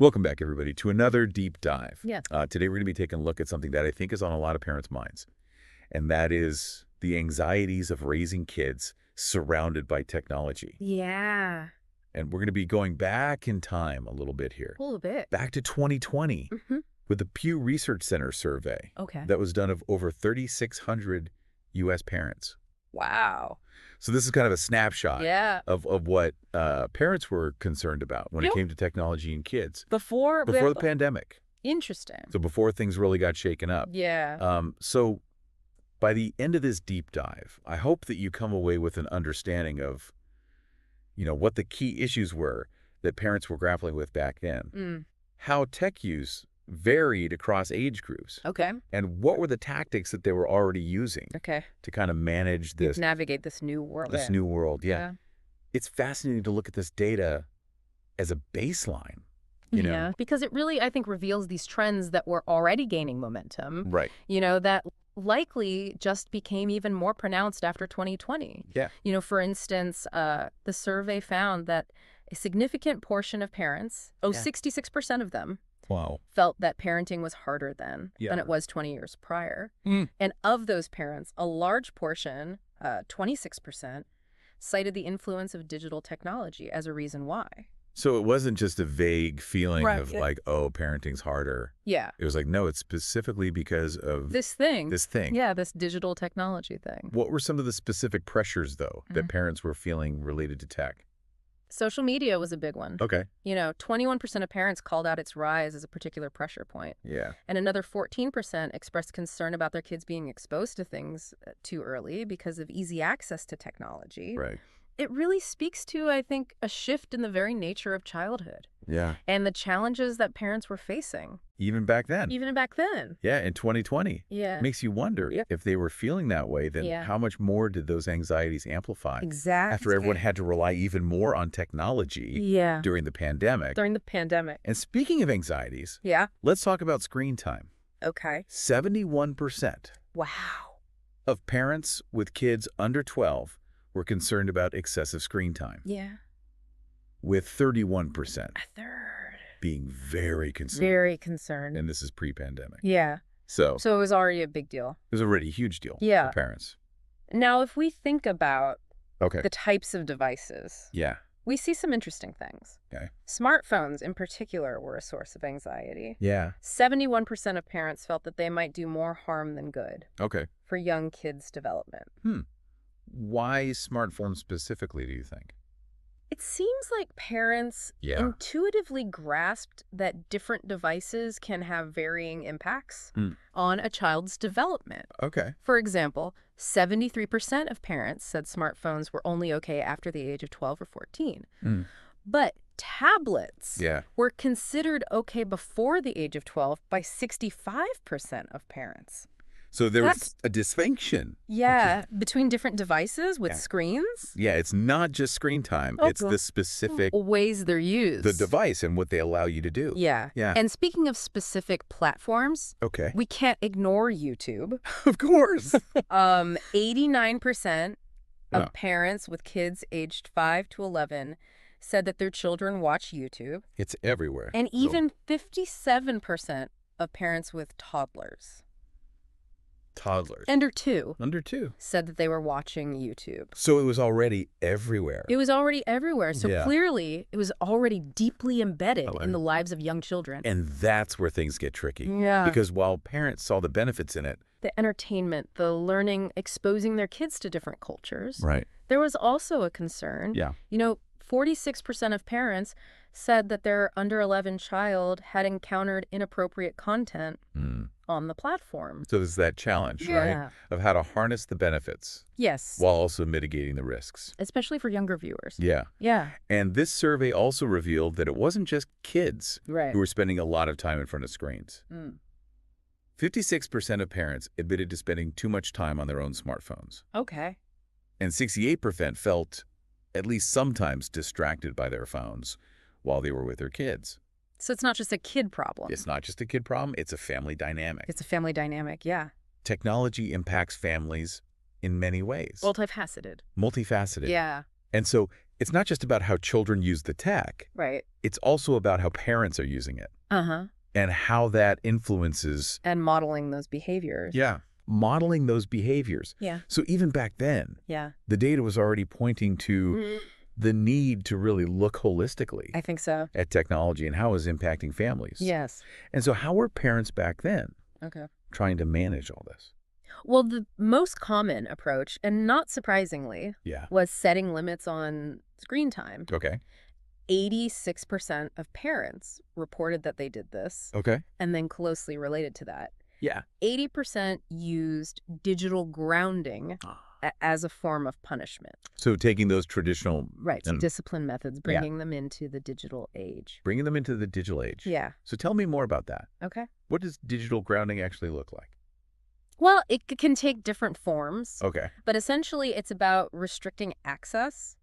Welcome back, everybody, to another deep dive. Yeah. Today, we're going to be taking a look at something that I think is on a lot of parents' minds, and that is the anxieties of raising kids surrounded by technology. Yeah. And we're going to be going back in time a little bit here. A little bit. Back to 2020 with the Pew Research Center survey Okay. that was done of over 3,600 U.S. parents. Wow. So this is kind of a snapshot Yeah. of what parents were concerned about when it Yep. came to technology and kids Before the pandemic. Interesting. So before things really got shaken up. Yeah. So by the end of this deep dive, I hope that you come away with an understanding of, what the key issues were that parents were grappling with back then, how tech use varied across age groups, Okay. and what were the tactics that they were already using Okay. to kind of manage this Navigate this new world. new world. Yeah. It's fascinating to look at this data as a baseline. Yeah. Because it really, I think, reveals these trends that were already gaining momentum. Right. That likely just became even more pronounced after 2020. Yeah. For instance, the survey found that a significant portion of parents, 66% of them, Wow. felt that parenting was harder than Yeah. it was 20 years prior. And of those parents, a large portion, 26%, cited the influence of digital technology as a reason why. So it wasn't just a vague feeling Right. of like, oh, parenting's harder. Yeah. It was like, no, it's specifically because of This thing. this thing. Yeah, this digital technology thing. What were some of the specific pressures, though, that parents were feeling related to tech? Social media was a big one. Okay. 21% of parents called out its rise as a particular pressure point. Yeah. And another 14% expressed concern about their kids being exposed to things too early because of easy access to technology. Right. It really speaks to, I think, a shift in the very nature of childhood Yeah. and the challenges that parents were facing. Even back then. Even back then. Yeah, in 2020. Yeah. Makes you wonder if they were feeling that way, then how much more did those anxieties amplify? Exactly. After everyone had to rely even more on technology during the pandemic. During the pandemic. And speaking of anxieties, let's talk about screen time. Okay. 71% Wow. of parents with kids under 12 were concerned about excessive screen time, Yeah. with 31% A third. being very concerned. Very concerned. And this is pre-pandemic. Yeah. So So it was already a big deal. it was already a huge deal Yeah. for parents. Now, if we think about Okay. the types of devices, Yeah. we see some interesting things. Okay. Smartphones, in particular, were a source of anxiety. Yeah. 71% of parents felt that they might do more harm than good Okay. for young kids' development. Why smartphones specifically, do you think? It seems like parents intuitively grasped that different devices can have varying impacts on a child's development. Okay. For example, 73% of parents said smartphones were only okay after the age of 12 or 14. But tablets were considered okay before the age of 12 by 65% of parents. So there was a distinction. Yeah, between different devices with screens. Yeah, it's not just screen time. It's the specific ways they're used. the device and what they allow you to do. Yeah. Yeah. And speaking of specific platforms, Okay. we can't ignore YouTube. Of course. 89% of parents with kids aged 5 to 11 said that their children watch YouTube. It's everywhere. And even 57% of parents with toddlers. Toddlers. Under 2. Under 2. Said that they were watching YouTube. So it was already everywhere. It was already everywhere. So Yeah. clearly, it was already deeply embedded in the lives of young children. And that's where things get tricky. Yeah. Because while parents saw the benefits in it. The entertainment, the learning, exposing their kids to different cultures. Right. There was also a concern. Yeah. 46% of parents said that their under 11 child had encountered inappropriate content on the platform. So there's that challenge, right? Of how to harness the benefits. Yes. While also mitigating the risks. Especially for younger viewers. Yeah. Yeah. And this survey also revealed that it wasn't just kids who were spending a lot of time in front of screens. 56% of parents admitted to spending too much time on their own smartphones. Okay. And 68% felt at least sometimes distracted by their phones while they were with their kids. So it's not just a kid problem. It's not just a kid problem, it's a family dynamic. It's a family dynamic, yeah. Technology impacts families in many ways. Multifaceted. Multifaceted. Yeah. And so it's not just about how children use the tech. Right. It's also about how parents are using it. Uh-huh. And how that influences. And modeling those behaviors. Yeah. Modeling those behaviors. Yeah. So even back then, yeah, the data was already pointing to the need to really look holistically. I think so. At technology and how it was impacting families. Yes. And so how were parents back then trying to manage all this? Well, the most common approach, and not surprisingly, was setting limits on screen time. Okay. 86% of parents reported that they did this. Okay. And then closely related to that, yeah, 80% used digital grounding as a form of punishment. So taking those traditional... Right, so discipline methods, bringing them into the digital age. Bringing them into the digital age. Yeah. So tell me more about that. Okay. What does digital grounding actually look like? Well, it can take different forms. Okay. But essentially, it's about restricting access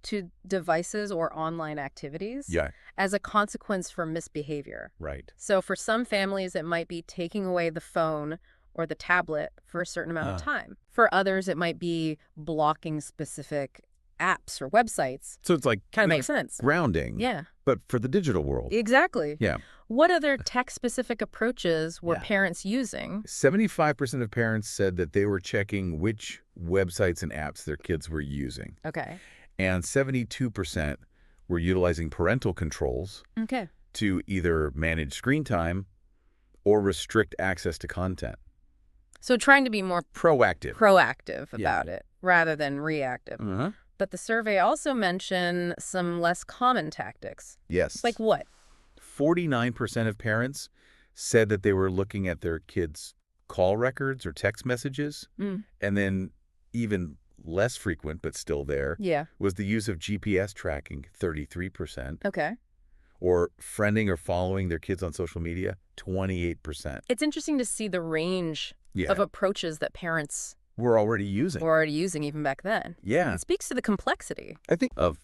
to devices or online activities as a consequence for misbehavior. Right. So for some families, it might be taking away the phone or the tablet for a certain amount of time. For others, it might be blocking specific apps or websites. So it's like kind of makes sense. Grounding. Yeah. But for the digital world. Exactly. Yeah. What other tech-specific approaches were parents using? 75% of parents said that they were checking which websites and apps their kids were using. Okay. And 72% were utilizing parental controls to either manage screen time or restrict access to content. So trying to be more proactive about it rather than reactive. But the survey also mentioned some less common tactics. Yes. Like what? 49% of parents said that they were looking at their kids' call records or text messages. And then even less frequent, but still there, was the use of GPS tracking, 33%. Okay. Or friending or following their kids on social media, 28%. It's interesting to see the range of approaches that parents were already using even back then. Yeah. It speaks to the complexity. I think of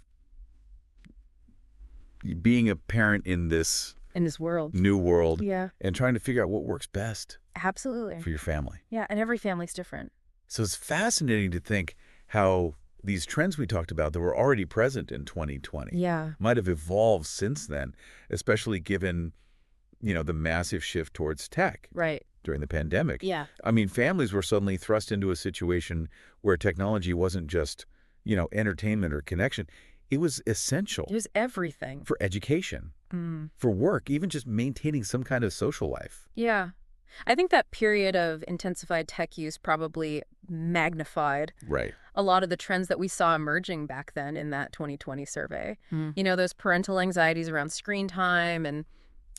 being a parent in this world, new world, and trying to figure out what works best. Absolutely. For your family. Yeah, and every family's different. So it's fascinating to think how these trends we talked about that were already present in 2020 might have evolved since then, especially given, the massive shift towards tech during the pandemic. Yeah. I mean, families were suddenly thrust into a situation where technology wasn't just, entertainment or connection. It was essential. It was everything. For education, for work, even just maintaining some kind of social life. Yeah. I think that period of intensified tech use probably magnified a lot of the trends that we saw emerging back then in that 2020 survey. Those parental anxieties around screen time and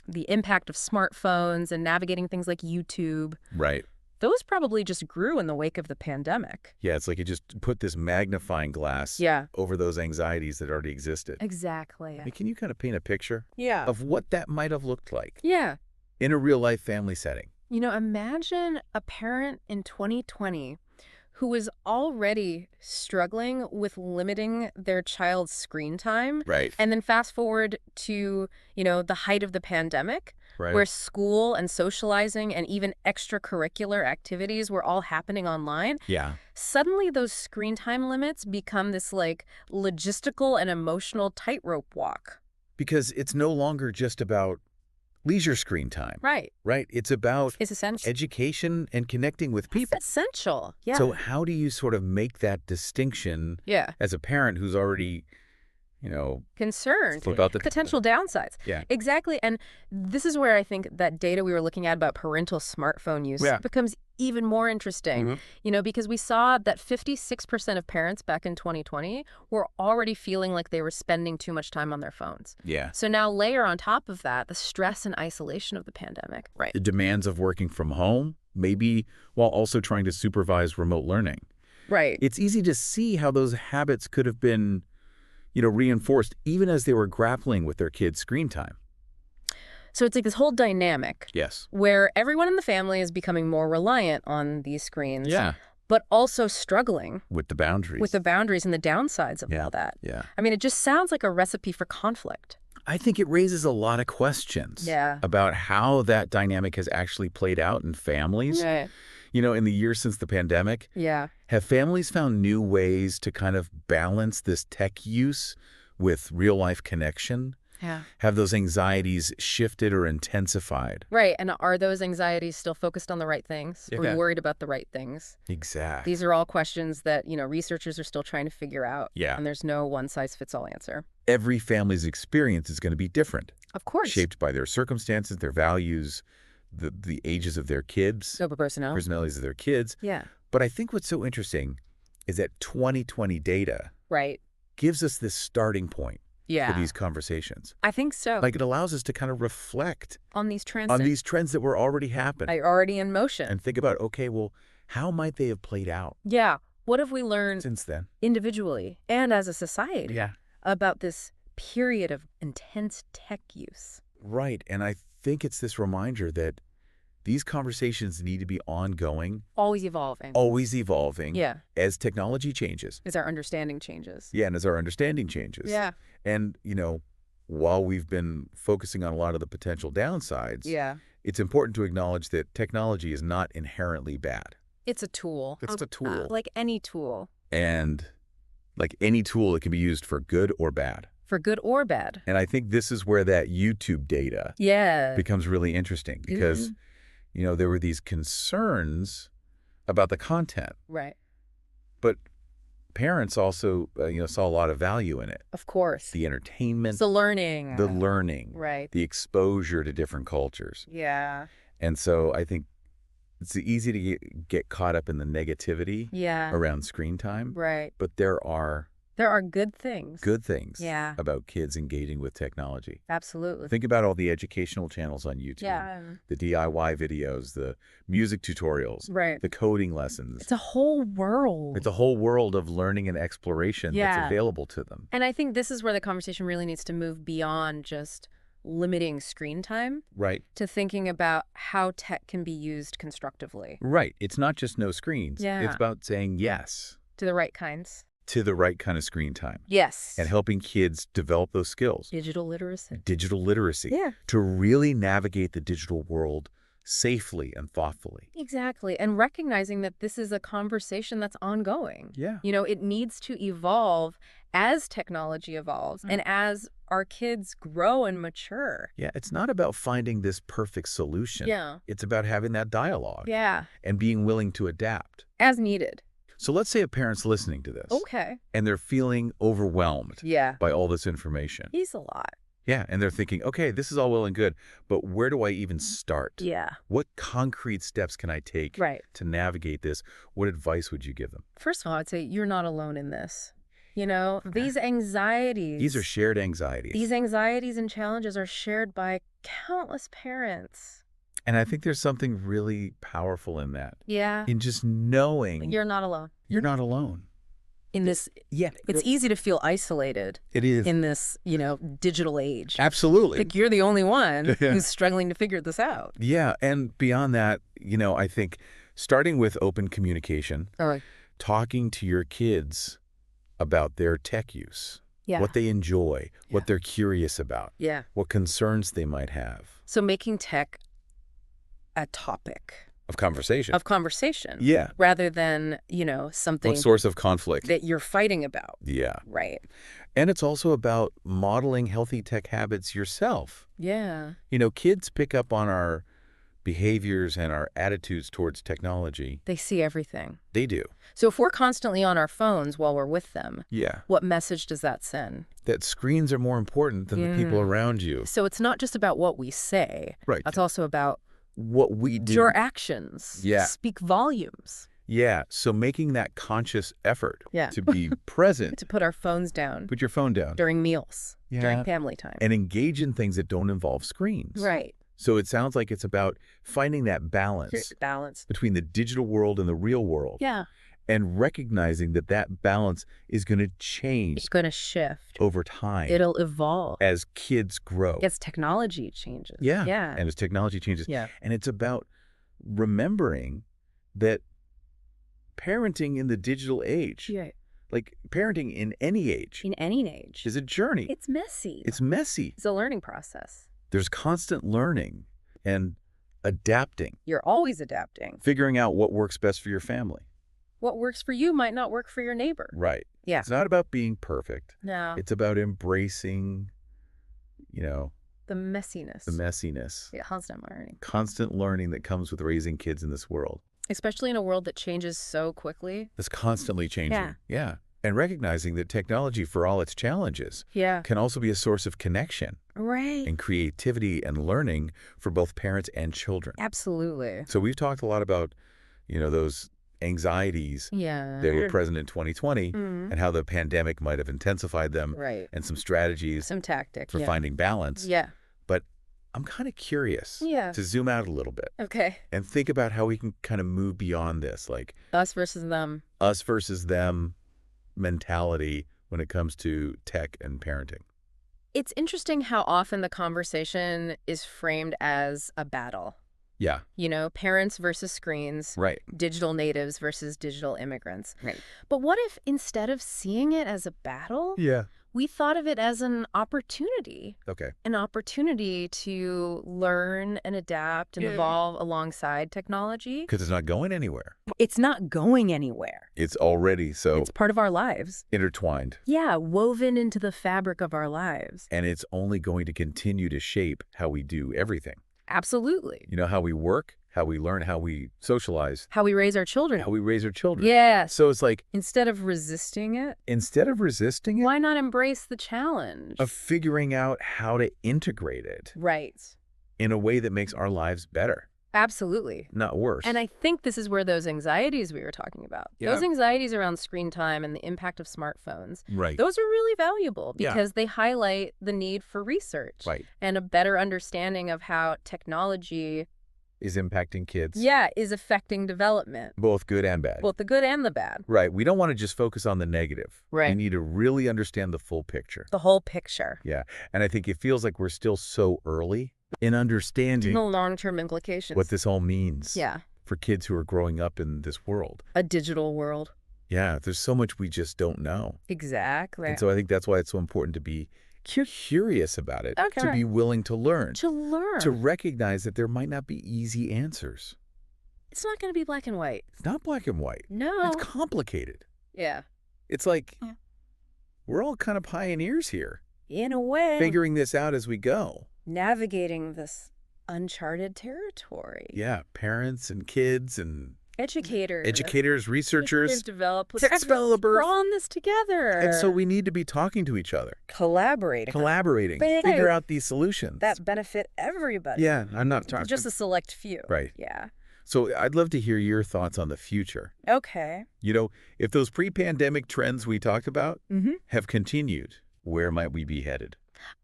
the impact of smartphones and navigating things like YouTube. Right. Those probably just grew in the wake of the pandemic. Yeah, it's like it just put this magnifying glass over those anxieties that already existed. Exactly. I mean, can you kind of paint a picture Yeah. of what that might have looked like? Yeah. In a real-life family setting. Imagine a parent in 2020 who was already struggling with limiting their child's screen time. Right. And then fast forward to, the height of the pandemic, where school and socializing and even extracurricular activities were all happening online. Yeah. Suddenly those screen time limits become this logistical and emotional tightrope walk. Because it's no longer just about leisure screen time. Right. It's about essential. Education and connecting with people. It's essential. Yeah. So how do you sort of make that distinction as a parent who's already, concerned about the potential downsides? Yeah. Exactly. And this is where I think that data we were looking at about parental smartphone use becomes even more interesting, because we saw that 56% of parents back in 2020 were already feeling like they were spending too much time on their phones. Yeah. So now layer on top of that the stress and isolation of the pandemic. The demands of working from home, maybe while also trying to supervise remote learning. Right. It's easy to see how those habits could have been, reinforced even as they were grappling with their kids' screen time. So it's like this whole dynamic. Yes. Where everyone in the family is becoming more reliant on these screens. Yeah. But also struggling. With the boundaries. With the boundaries and the downsides of all that. Yeah. I mean, it just sounds like a recipe for conflict. I think it raises a lot of questions about how that dynamic has actually played out in families. Right. In the years since the pandemic, Yeah. have families found new ways to kind of balance this tech use with real-life connection? Yeah. Have those anxieties shifted or intensified? Right. And are those anxieties still focused on the right things? Are we Yeah. worried about the right things? Exactly. These are all questions that, researchers are still trying to figure out. Yeah. And there's no one-size-fits-all answer. Every family's experience is going to be different. Of course. Shaped by their circumstances, their values, the ages of their kids, Scope of personnel. personalities of their kids. Yeah. But I think what's so interesting is that 2020 data Right. gives us this starting point Yeah. for these conversations. I think so. Like, it allows us to kind of reflect on these trends. on these trends that were already happening. Are already in motion. And think about, okay, well, how might they have played out Yeah. What have we learned since then? individually and as a society Yeah. about this period of intense tech use? Right. And I think it's this reminder that these conversations need to be ongoing, Always evolving. always evolving, Yeah. as technology changes. As our understanding changes. Yeah, and as our understanding changes. Yeah. And, while we've been focusing on a lot of the potential downsides, Yeah. it's important to acknowledge that technology is not inherently bad. It's a tool. It's a tool. Like any tool. And like any tool, it can be used for good or bad. For good or bad. And I think this is where that YouTube data Yeah. becomes really interesting because, there were these concerns about the content, Right. but parents also, saw a lot of value in it. Of course. The entertainment, The learning. the learning, Right. the exposure to different cultures. Yeah. And so I think it's easy to get caught up in the negativity Yeah. around screen time, Right. but there are There are good things. good things Yeah. about kids engaging with technology. Absolutely. Think about all the educational channels on YouTube, Yeah. the DIY videos, the music tutorials, Right. the coding lessons. It's a whole world. It's a whole world of learning and exploration Yeah. that's available to them. And I think this is where the conversation really needs to move beyond just limiting screen time Right. to thinking about how tech can be used constructively Right. It's not just no screens. Yeah. It's about saying yes to the right kinds. to the right kind of screen time Yes. and helping kids develop those skills. Digital literacy. Digital literacy. Yeah. To really navigate the digital world safely and thoughtfully. Exactly. And recognizing that this is a conversation that's ongoing. Yeah. It needs to evolve as technology evolves and as our kids grow and mature. Yeah, it's not about finding this perfect solution. Yeah. It's about having that dialogue Yeah. and being willing to adapt. As needed. So let's say a parent's listening to this. Okay. And they're feeling overwhelmed Yeah. by all this information. He's a lot. Yeah, and they're thinking, okay, this is all well and good, but where do I even start? Yeah. What concrete steps can I take Right. to navigate this? What advice would you give them? First of all, I'd say you're not alone in this. These anxieties. These are shared anxieties. These anxieties and challenges are shared by countless parents. And I think there's something really powerful in that. Yeah. In just knowing You're not alone. you're not alone. In this, Yeah. it's easy to feel isolated It is. in this, digital age. Absolutely. Like you're the only one who's struggling to figure this out. Yeah, and beyond that, I think starting with open communication, All right. talking to your kids about their tech use, Yeah. what they enjoy, Yeah. what they're curious about, Yeah. what concerns they might have. So making tech a topic Of conversation. of conversation. Yeah. Rather than, something What source of conflict? that you're fighting about. Yeah. Right. And it's also about modeling healthy tech habits yourself. Yeah. Kids pick up on our behaviors and our attitudes towards technology. They see everything. They do. So if we're constantly on our phones while we're with them, Yeah. what message does that send? That screens are more important than the people around you. So it's not just about what we say. Right. It's also about What we do. your actions. Yeah. Speak volumes. Yeah. So making that conscious effort Yeah. to be present, To put our phones down put your phone down, during meals, Yeah. during family time. and engage in things that don't involve screens. Right. So it sounds like it's about finding that balance Balance. between the digital world and the real world. Yeah. And recognizing that that balance is going to change It's going to shift. over time It'll evolve. as kids grow. As technology changes. Yeah. Yeah. And as technology changes. Yeah. And it's about remembering that parenting in the digital age, Yeah. like parenting in any age, In any age. is a journey. It's messy. It's messy. It's a learning process. There's constant learning. And Adapting. You're always adapting. Figuring out what works best for your family. What works for you might not work for your neighbor. Right. Yeah. It's not about being perfect. No. It's about embracing, the messiness. The messiness. Yeah, constant learning. Constant learning that comes with raising kids in this world. Especially in a world that changes so quickly. It's constantly changing. Yeah. And recognizing that technology, for all its challenges, can also be a source of connection. Right. And creativity and learning for both parents and children. Absolutely. So we've talked a lot about, those anxieties that were present in 2020 and how the pandemic might have intensified them. Right. And some strategies. Some tactics. For finding balance. Yeah. But I'm kind of curious to zoom out a little bit. Okay. And think about how we can kind of move beyond this. Like us versus them. Us versus them mentality when it comes to tech and parenting. It's interesting how often the conversation is framed as a battle. Yeah. Parents versus screens. Right. Digital natives versus digital immigrants. Right. But what if instead of seeing it as a battle, we thought of it as an opportunity? Okay. An opportunity to learn and adapt and evolve alongside technology. Because it's not going anywhere. It's not going anywhere. It's already It's part of our lives. Intertwined. Yeah, woven into the fabric of our lives. And it's only going to continue to shape how we do everything. Absolutely. How we work, how we learn, how we socialize. How we raise our children. Yeah. So it's like, instead of resisting it, why not embrace the challenge of figuring out how to integrate it? Right. In a way that makes our lives better. Absolutely. Not worse. And I think this is where those anxieties we were talking about, those anxieties around screen time and the impact of smartphones, those are really valuable because they highlight the need for research and a better understanding of how technology is impacting kids. Is affecting development. Both good and bad. Both the good and the bad. Right. We don't want to just focus on the negative. Right. We need to really understand the full picture. The whole picture. Yeah. And I think it feels like we're still so early in understanding the long-term implications. What this all means. Yeah. For kids who are growing up in this world. A digital world. Yeah. There's so much we just don't know. Exactly. And so I think that's why it's so important to be curious about it. Okay. To be willing to learn. To recognize that there might not be easy answers. It's not going to be black and white. It's not black and white. No. It's complicated. Yeah. It's like we're all kind of pioneers here. In a way. Figuring this out as we go. Navigating this uncharted territory. Yeah. Parents and kids and educators, researchers, developers, tech developers. We're all in this together. And so we need to be talking to each other. Collaborating. Figure out these solutions. That benefit everybody. Yeah, I'm not talking. Just a select few. Right. Yeah. So I'd love to hear your thoughts on the future. Okay. If those pre-pandemic trends we talked about have continued, where might we be headed?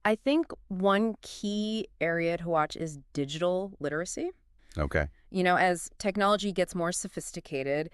I think one key area to watch is digital literacy. Okay. As technology gets more sophisticated,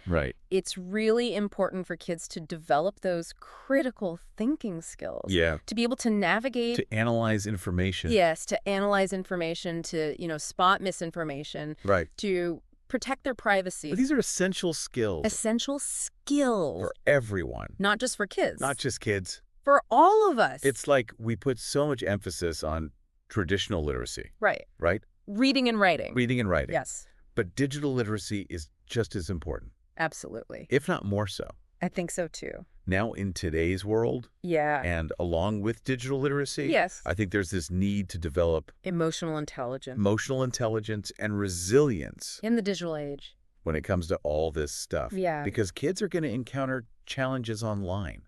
it's really important for kids to develop those critical thinking skills. Yeah. To be able to navigate. To analyze information. Yes, to analyze information, to, spot misinformation. Right. To protect their privacy. But these are essential skills. Essential skills. For everyone. Not just for kids. Not just kids. For all of us. It's like we put so much emphasis on traditional literacy. Right. Right? Reading and writing. Yes. But digital literacy is just as important. Absolutely. If not more so. I think so too. Now in today's world. Yeah. And along with digital literacy. Yes. I think there's this need to develop. Emotional intelligence. And resilience. In the digital age. When it comes to all this stuff. Yeah. Because kids are going to encounter challenges online.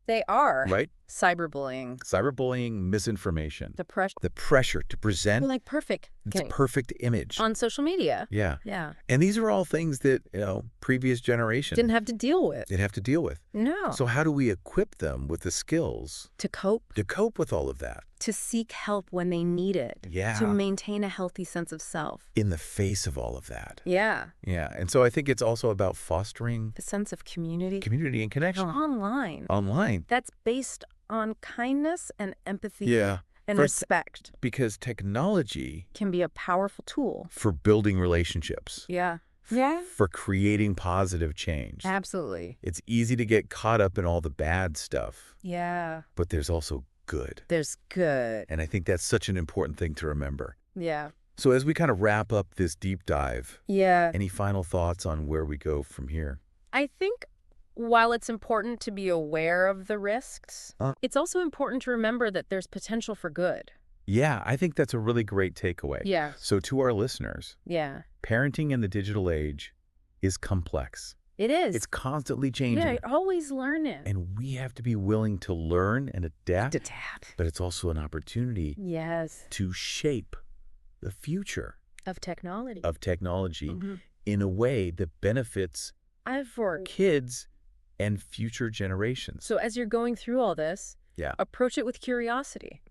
They are. Right? Cyberbullying, misinformation. The pressure to present. perfect. Its perfect image. On social media. Yeah. Yeah. And these are all things that, previous generations. Didn't have to deal with. No. So how do we equip them with the skills? To cope. With all of that. To seek help when they need it. Yeah. To maintain a healthy sense of self. In the face of all of that. Yeah. Yeah. And so I think it's also about fostering. The sense of community. Community and connection. Online. That's based on kindness and empathy. Yeah. And respect. Because technology. Can be a powerful tool. For building relationships. Yeah. For creating positive change. Absolutely. It's easy to get caught up in all the bad stuff. Yeah. But there's also good. There's good. And I think that's such an important thing to remember. Yeah. So as we kind of wrap up this deep dive, Yeah. any final thoughts on where we go from here? I think while it's important to be aware of the risks, it's also important to remember that there's potential for good. Yeah, I think that's a really great takeaway. Yeah. So to our listeners, parenting in the digital age is complex. It is. It's constantly changing. Yeah, you're always learning. And we have to be willing to learn and adapt. But it's also an opportunity to shape the future of technology. In a way that benefits kids and future generations. So as you're going through all this, approach it with curiosity.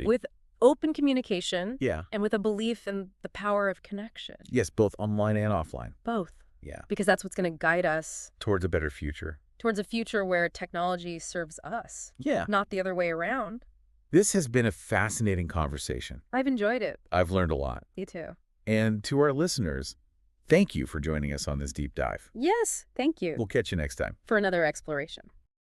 With open communication. And with a belief in the power of connection. Yes, both online and offline. Both. Yeah. Because that's what's going to guide us towards a better future. Towards a future where technology serves us. Yeah. Not the other way around. This has been a fascinating conversation. I've enjoyed it. I've learned a lot. Me too. And to our listeners, thank you for joining us on this deep dive. Yes, thank you. We'll catch you next time for another exploration.